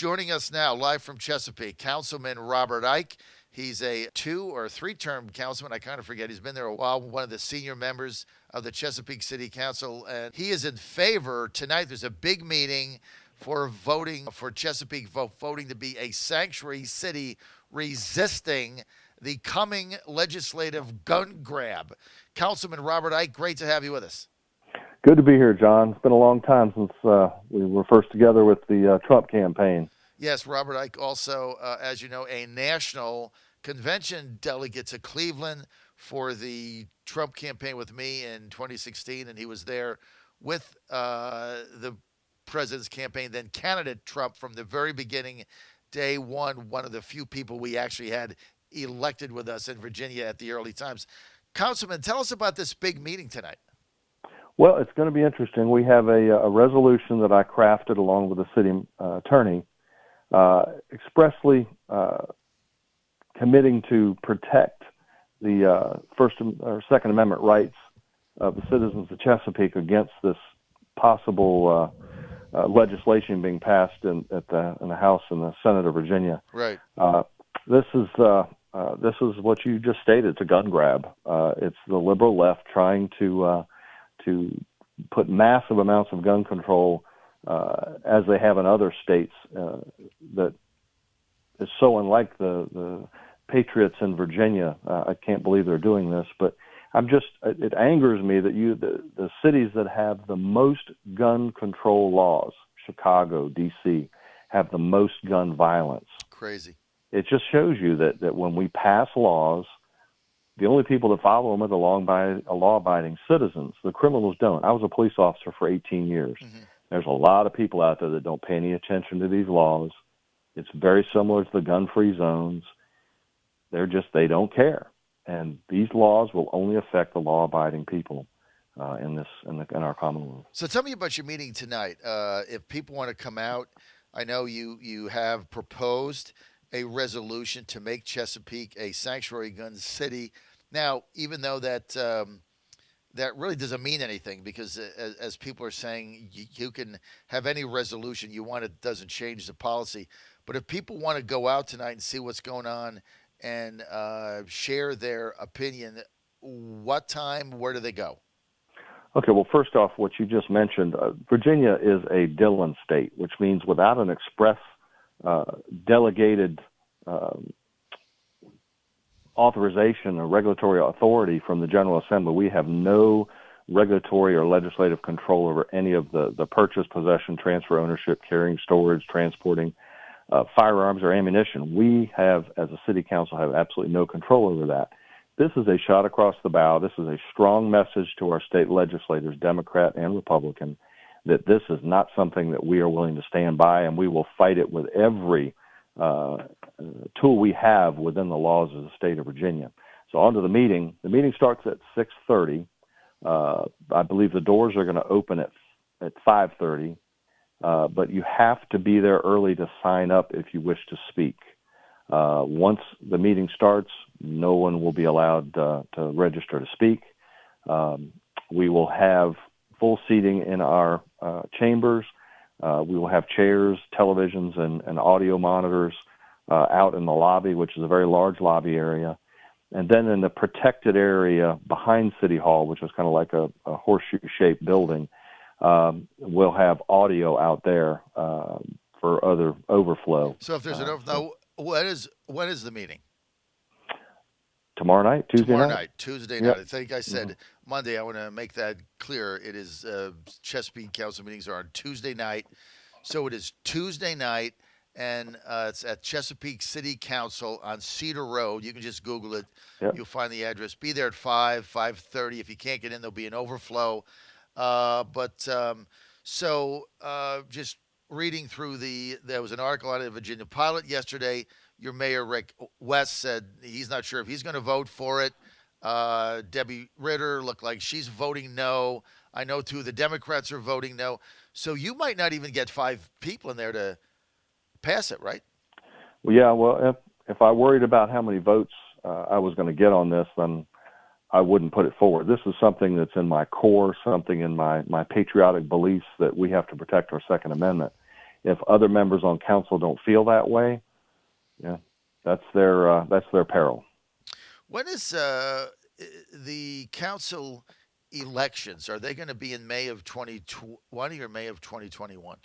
Joining us now, live from Chesapeake, Councilman Robert Ike. He's a 2 or 3-term councilman. I kind of forget. He's been there a while, one of the senior members of the Chesapeake City Council, and he is in favor. Tonight, there's a big meeting for voting for Chesapeake, voting to be a sanctuary city, resisting the coming legislative gun grab. Councilman Robert Ike, great to have you with us. Good to be here, John. It's been a long time since we were first together with the Trump campaign. Yes, Robert Ike also, as you know, a national convention delegate to Cleveland for the Trump campaign with me in 2016, and he was there with the president's campaign, then candidate Trump from the very beginning, day one of the few people we actually had elected with us in Virginia at the early times. Councilman, tell us about this big meeting tonight. Well, it's going to be interesting. We have a resolution that I crafted along with the city attorney, expressly committing to protect the First or Second Amendment rights of the citizens of Chesapeake against this possible legislation being passed in the House and the Senate of Virginia. Right. This is what you just stated. It's a gun grab. It's the liberal left trying to put massive amounts of gun control, as they have in other states, that is so unlike the patriots in Virginia. I can't believe they're doing this, but it angers me that the cities that have the most gun control laws, Chicago, D.C., have the most gun violence. Crazy. It just shows you that when we pass laws, the only people that follow them are the law-abiding citizens. The criminals don't. I was a police officer for 18 years. Mm-hmm. There's a lot of people out there that don't pay any attention to these laws. It's very similar to the gun-free zones. They don't care. And these laws will only affect the law-abiding people in our Commonwealth. So tell me about your meeting tonight. If people want to come out, I know you have proposed a resolution to make Chesapeake a sanctuary gun city. Now, even though that really doesn't mean anything, because as people are saying, you can have any resolution you want. It doesn't change the policy. But if people want to go out tonight and see what's going on and share their opinion, what time, where do they go? Okay, well, first off, what you just mentioned, Virginia is a Dillon state, which means without an express delegated authorization or regulatory authority from the General Assembly, we have no regulatory or legislative control over any of the purchase, possession, transfer, ownership, carrying, storage, transporting firearms or ammunition. We have, as a city council, have absolutely no control over that. This is a shot across the bow. This is a strong message to our state legislators, Democrat and Republican, that this is not something that we are willing to stand by, and we will fight it with every tool we have within the laws of the state of Virginia. So on to the meeting. The meeting starts at 6:30. I believe the doors are going to open at 5:30, but you have to be there early to sign up if you wish to speak. Once the meeting starts, no one will be allowed to register to speak. We will have full seating in our chambers. We will have chairs, televisions, and audio monitors out in the lobby, which is a very large lobby area. And then in the protected area behind City Hall, which is kind of like a horseshoe-shaped building, we'll have audio out there for other overflow. So if there's an overflow, when is the meeting? Tomorrow night, Tuesday night. Tuesday night. I think I said Monday. I want to make that clear. It is Chesapeake Council meetings are on Tuesday night. So it is Tuesday night, and it's at Chesapeake City Council on Cedar Road. You can just Google it. Yep. You'll find the address. Be there at 5:30. If you can't get in, there'll be an overflow. Just reading through there was an article out of the Virginia Pilot yesterday. Your mayor, Rick West, said he's not sure if he's going to vote for it. Debbie Ritter looked like she's voting no. I know two of the Democrats are voting no. So you might not even get 5 people in there to pass it, right? Well, yeah. Well, if I worried about how many votes I was going to get on this, then I wouldn't put it forward. This is something that's in my core, something in my patriotic beliefs that we have to protect our Second Amendment. If other members on council don't feel that way, yeah, that's their peril. When is the council elections? Are they going to be in May of 2020 or May of 2021?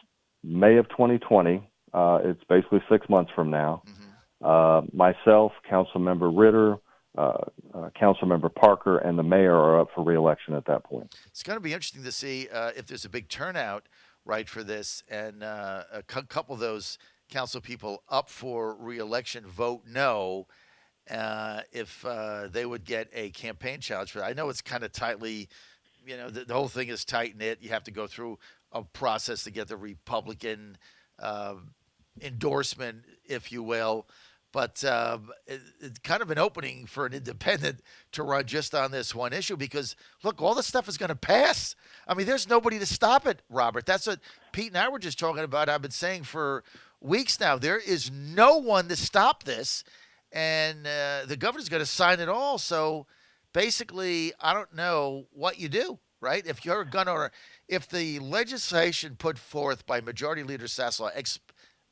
May of 2020. It's basically 6 months from now. Myself, Councilmember Ritter, Councilmember Parker, and the mayor are up for re-election at that point. It's going to be interesting to see if there's a big turnout, right, for this, and a couple of those council people up for re-election vote no. If they would get a campaign challenge for that. I know it's kind of tightly, the whole thing is tight knit. You have to go through a process to get the Republican endorsement, if you will. But it's kind of an opening for an independent to run just on this one issue because, look, all this stuff is going to pass. I mean, there's nobody to stop it, Robert. That's what Pete and I were just talking about. I've been saying for weeks now. There is no one to stop this, and the governor's going to sign it all. So basically, I don't know what you do, right? If you're a gun owner, if the legislation put forth by Majority Leader Sasslaw,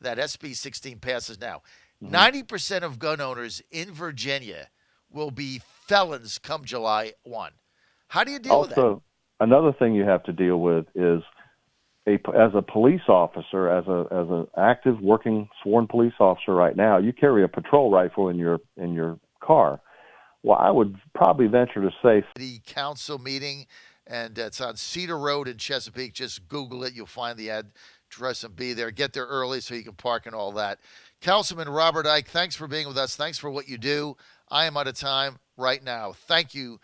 that SB 16 passes now, 90% of gun owners in Virginia will be felons come July 1. How do you deal with that? Also, another thing you have to deal with is as a police officer, as an active working sworn police officer right now, you carry a patrol rifle in your car. Well, I would probably venture to say the council meeting, and it's on Cedar Road in Chesapeake. Just Google it. You'll find the address and be there. Get there early so you can park and all that. Councilman Robert Ike, thanks for being with us. Thanks for what you do. I am out of time right now. Thank you